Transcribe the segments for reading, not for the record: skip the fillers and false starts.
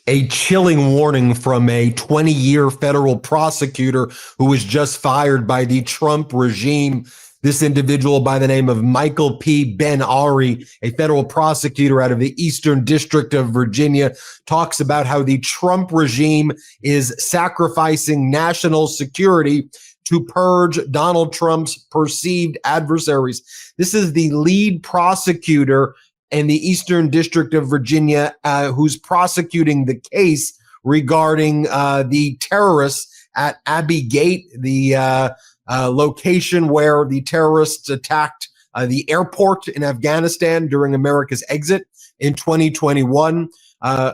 A chilling warning from a 20-year federal prosecutor who was just fired by the Trump regime. This individual by the name of Michael P. Ben-Ari, a federal prosecutor out of the Eastern District of Virginia, talks about how the Trump regime is sacrificing national security to purge Donald Trump's perceived adversaries. This is the lead prosecutor in the Eastern District of Virginia, who's prosecuting the case regarding the terrorists at Abbey Gate, the location where the terrorists attacked the airport in Afghanistan during America's exit in 2021.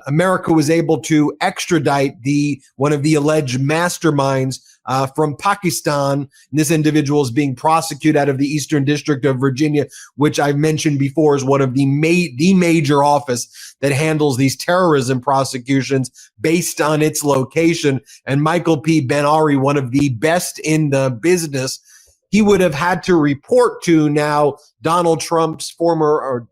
America was able to extradite one of the alleged masterminds from Pakistan. And this individual is being prosecuted out of the Eastern District of Virginia, which I've mentioned before is one of the major office that handles these terrorism prosecutions based on its location. And Michael P. Ben-Ari, one of the best in the business, he would have had to report to now Donald Trump's former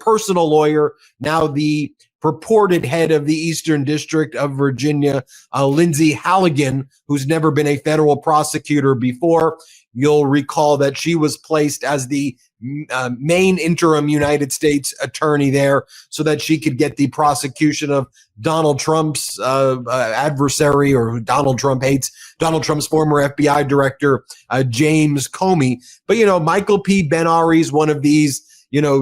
personal lawyer, now the purported head of the Eastern District of Virginia, Lindsay Halligan, who's never been a federal prosecutor before. You'll recall that she was placed as the main interim United States attorney there so that she could get the prosecution of Donald Trump's adversary, or who Donald Trump hates, Donald Trump's former FBI director, James Comey. But, Michael P. Ben-Ari is one of these,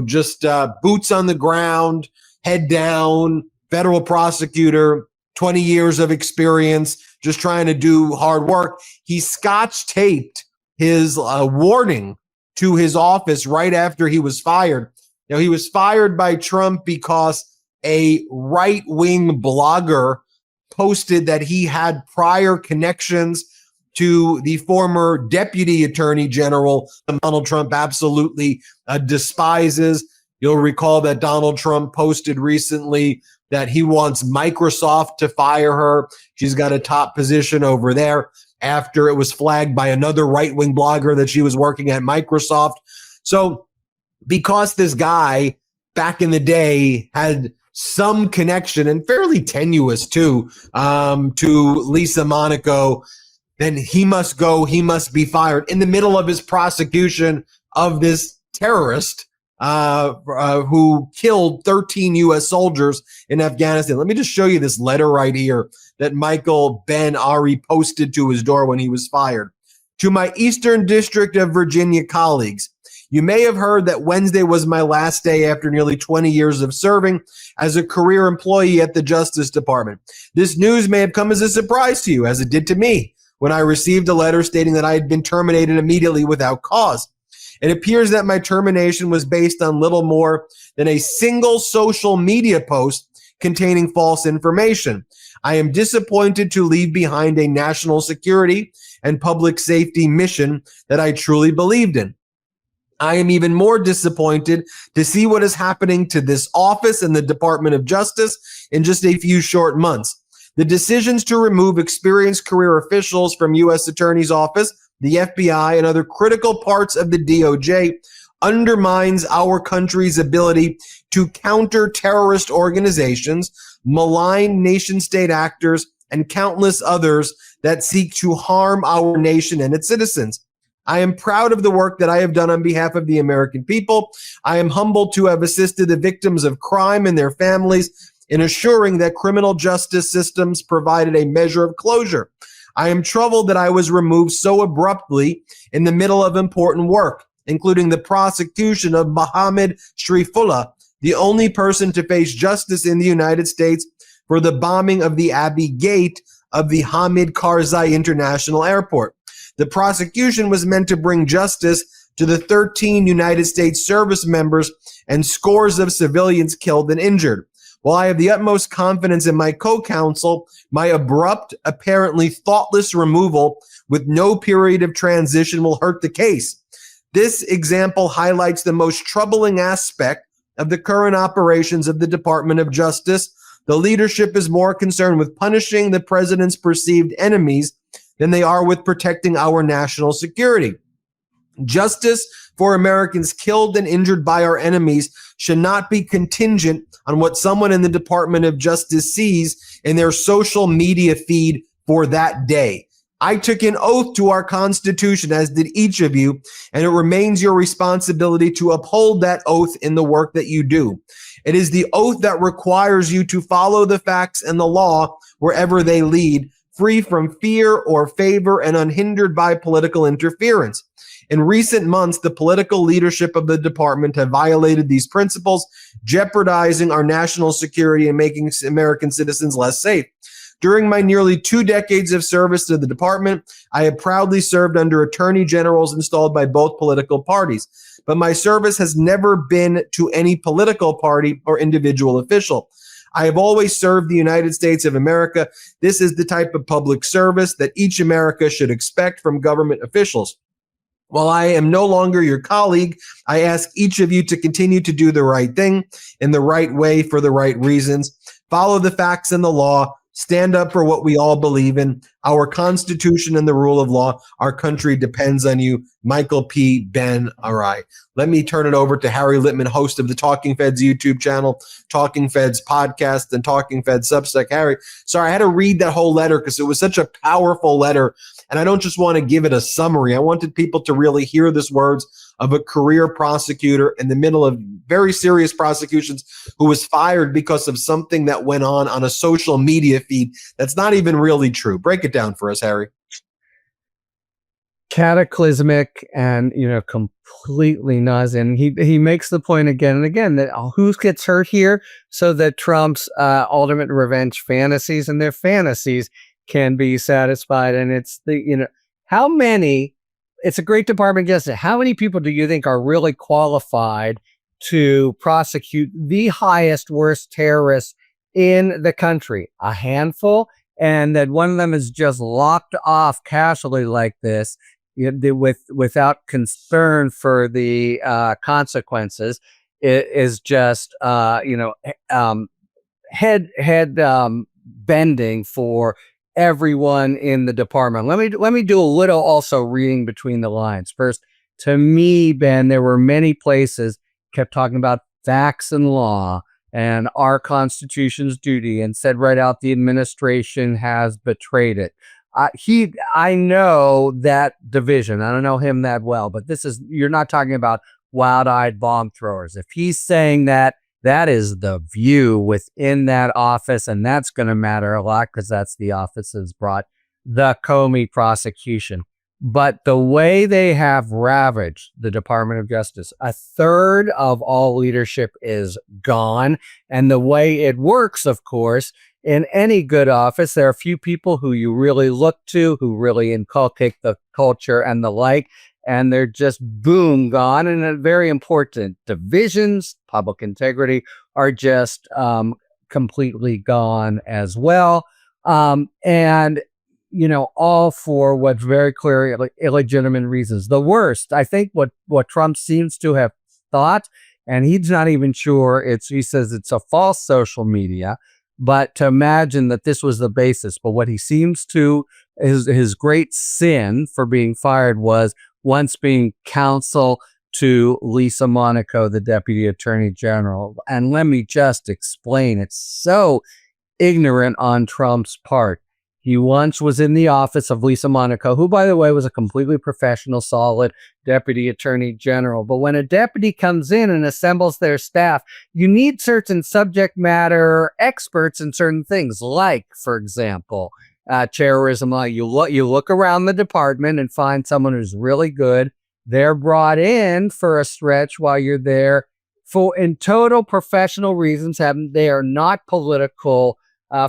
just boots on the ground, head down, federal prosecutor, 20 years of experience, just trying to do hard work. He scotch-taped his warning to his office right after he was fired. Now, he was fired by Trump because a right-wing blogger posted that he had prior connections to the former deputy attorney general Donald Trump absolutely despises. You'll recall that Donald Trump posted recently that he wants Microsoft to fire her. She's got a top position over there after it was flagged by another right-wing blogger that she was working at Microsoft. So because this guy back in the day had some connection, and fairly tenuous too, to Lisa Monaco, then he must go, he must be fired in the middle of his prosecution of this terrorist who killed 13 U.S. soldiers in Afghanistan. Let me just show you this letter right here that Michael Ben-Ari posted to his door when he was fired. To my Eastern District of Virginia colleagues, you may have heard that Wednesday was my last day after nearly 20 years of serving as a career employee at the Justice Department. This news may have come as a surprise to you, as it did to me, when I received a letter stating that I had been terminated immediately without cause. It appears that my termination was based on little more than a single social media post containing false information. I am disappointed to leave behind a national security and public safety mission that I truly believed in. I am even more disappointed to see what is happening to this office and the Department of Justice in just a few short months. The decisions to remove experienced career officials from U.S. Attorney's Office, the FBI, and other critical parts of the DOJ undermines our country's ability to counter terrorist organizations, malign nation-state actors, and countless others that seek to harm our nation and its citizens. I am proud of the work that I have done on behalf of the American people. I am humbled to have assisted the victims of crime and their families in assuring that criminal justice systems provided a measure of closure. I am troubled that I was removed so abruptly in the middle of important work, including the prosecution of Mohammed Sharifullah, the only person to face justice in the United States for the bombing of the Abbey Gate of the Hamid Karzai International Airport. The prosecution was meant to bring justice to the 13 United States service members and scores of civilians killed and injured. While I have the utmost confidence in my co-counsel, my abrupt, apparently thoughtless removal with no period of transition will hurt the case. This example highlights the most troubling aspect of the current operations of the Department of Justice. The leadership is more concerned with punishing the president's perceived enemies than they are with protecting our national security. Justice for Americans killed and injured by our enemies should not be contingent on what someone in the Department of Justice sees in their social media feed for that day. I took an oath to our Constitution, as did each of you, and it remains your responsibility to uphold that oath in the work that you do. It is the oath that requires you to follow the facts and the law wherever they lead, free from fear or favor and unhindered by political interference. In recent months, the political leadership of the department have violated these principles, jeopardizing our national security and making American citizens less safe. During my nearly 2 decades of service to the department, I have proudly served under attorney generals installed by both political parties. But my service has never been to any political party or individual official. I have always served the United States of America. This is the type of public service that each America should expect from government officials. While I am no longer your colleague, I ask each of you to continue to do the right thing in the right way for the right reasons. Follow the facts and the law. Stand up for what we all believe in, our Constitution and the rule of law. Our country depends on you. Michael P. Ben Ari. Let me turn it over to Harry Litman, host of the Talking Feds YouTube channel, Talking Feds podcast, and Talking Feds Substack. Harry, sorry, I had to read that whole letter because it was such a powerful letter, and I don't just want to give it a summary. I wanted people to really hear these words of a career prosecutor in the middle of very serious prosecutions who was fired because of something that went on a social media feed that's not even really true. Break it down for us, Harry. Cataclysmic and, completely nuts. And he makes the point again and again that who gets hurt here so that Trump's ultimate revenge fantasies and their fantasies can be satisfied. And it's how many, it's a great Department of Justice. How many people do you think are really qualified to prosecute the highest, worst terrorists in the country? A handful. And that one of them is just locked off casually like this, without concern for the consequences. It is just head bending for everyone in the department. Let me do a little also reading between the lines. First, to me, Ben, there were many places kept talking about facts and law and our Constitution's duty, and said right out the administration has betrayed it. I know that division. I don't know him that well, but you're not talking about wild-eyed bomb throwers. If he's saying that, that is the view within that office, and that's going to matter a lot because that's the office that's brought the Comey prosecution. But the way they have ravaged the Department of Justice, a third of all leadership is gone. And the way it works, of course, in any good office, there are a few people who you really look to, who really inculcate the culture and the like, and they're just boom, gone. And very important divisions, public integrity, are just completely gone as well. All for what's very clearly illegitimate reasons. The worst, I think, what Trump seems to have thought, and he's not even sure, he says it's a false social media, but to imagine that this was the basis. But what he seems to, his great sin for being fired was once being counsel to Lisa Monaco, the Deputy Attorney General. And let me just explain, it's so ignorant on Trump's part. He once was in the office of Lisa Monaco, who, by the way, was a completely professional, solid Deputy Attorney General. But when a deputy comes in and assembles their staff, you need certain subject matter experts in certain things, like, for example, terrorism law. You look around the department and find someone who's really good. They're brought in for a stretch while you're there in total professional reasons. They are not political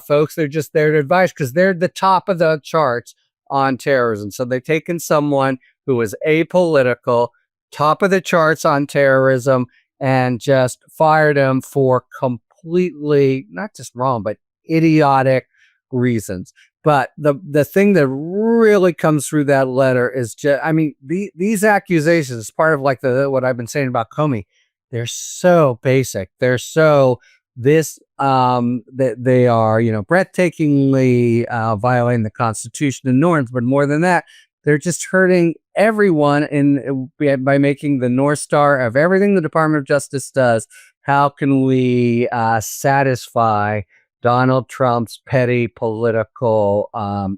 folks. They're just there to advise because they're the top of the charts on terrorism. So they've taken someone who is apolitical, top of the charts on terrorism, and just fired him for completely, not just wrong, but idiotic reasons. But the thing that really comes through that letter is just, these accusations, part of like what I've been saying about Comey, they're so basic. They're so that they are, breathtakingly violating the Constitution and norms. But more than that, They're just hurting everyone by making the North Star of everything the Department of Justice does. How can we satisfy Donald Trump's petty political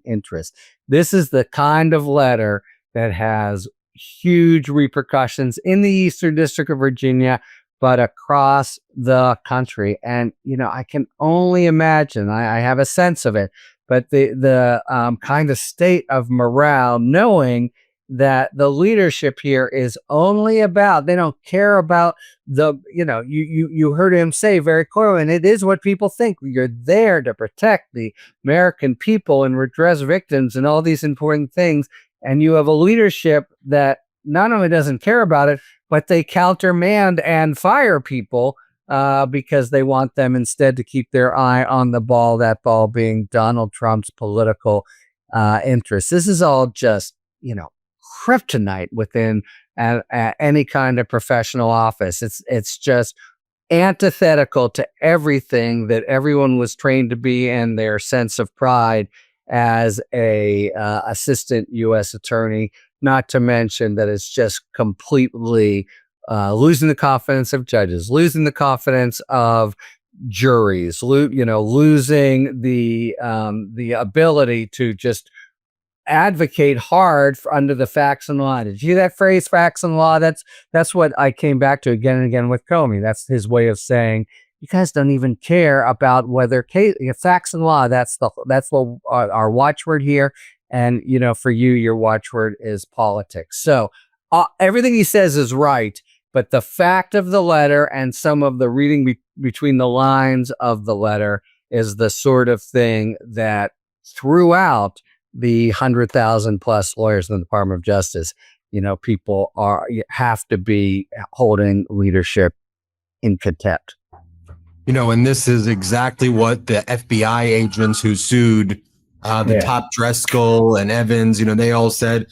interests? This is the kind of letter that has huge repercussions in the Eastern District of Virginia, but across the country. And, I can only imagine, I have a sense of it, but the kind of state of morale, knowing that the leadership here is only about, they don't care about you heard him say very clearly, and it is what people think. You're there to protect the American people and redress victims and all these important things. And you have a leadership that not only doesn't care about it, but they countermand and fire people because they want them instead to keep their eye on the ball, that ball being Donald Trump's political interests. This is all just, kryptonite within any kind of professional office. It's just antithetical to everything that everyone was trained to be and their sense of pride as a assistant U.S. attorney, not to mention that it's just completely losing the confidence of judges, losing the confidence of juries, losing the ability to just advocate hard under the facts and law. Did you hear that phrase, facts and law? That's what I came back to again and again with Comey. That's his way of saying, you guys don't even care about whether facts and law. That's what our watchword here. And, for you, your watchword is politics. So everything he says is right. But the fact of the letter and some of the reading between the lines of the letter is the sort of thing that throughout the 100,000 plus lawyers in the Department of Justice, people have to be holding leadership in contempt. And this is exactly what the FBI agents who sued top Driscoll and Evans, they all said,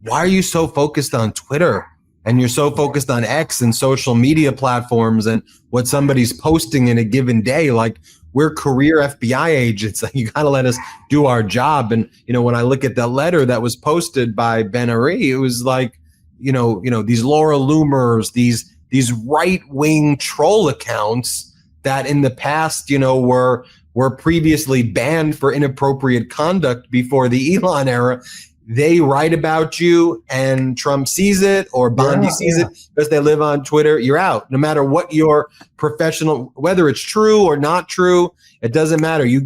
why are you so focused on Twitter? And you're so focused on X and social media platforms and what somebody's posting in a given day. Like, we're career FBI agents. You got to let us do our job. And, when I look at the letter that was posted by Ben-Ari, it was like, these Laura Loomers, these right-wing troll accounts that in the past, were previously banned for inappropriate conduct before the Elon era. They write about you and Trump sees it or Bondi sees it because they live on Twitter. You're out. No matter what your professional, whether it's true or not true, it doesn't matter. You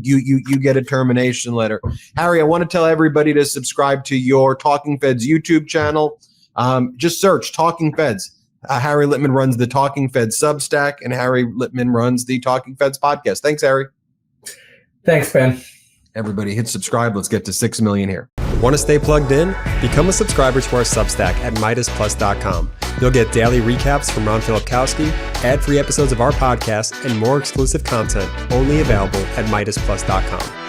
get a termination letter. Harry, I want to tell everybody to subscribe to your Talking Feds YouTube channel. Just search Talking Feds. Harry Litman runs the Talking Feds Substack, and Harry Litman runs the Talking Feds podcast. Thanks, Harry. Thanks, Ben. Everybody hit subscribe. Let's get to 6 million here. Want to stay plugged in? Become a subscriber to our Substack at MeidasPlus.com. You'll get daily recaps from Ron Filipkowski, ad-free episodes of our podcast, and more exclusive content only available at MeidasPlus.com.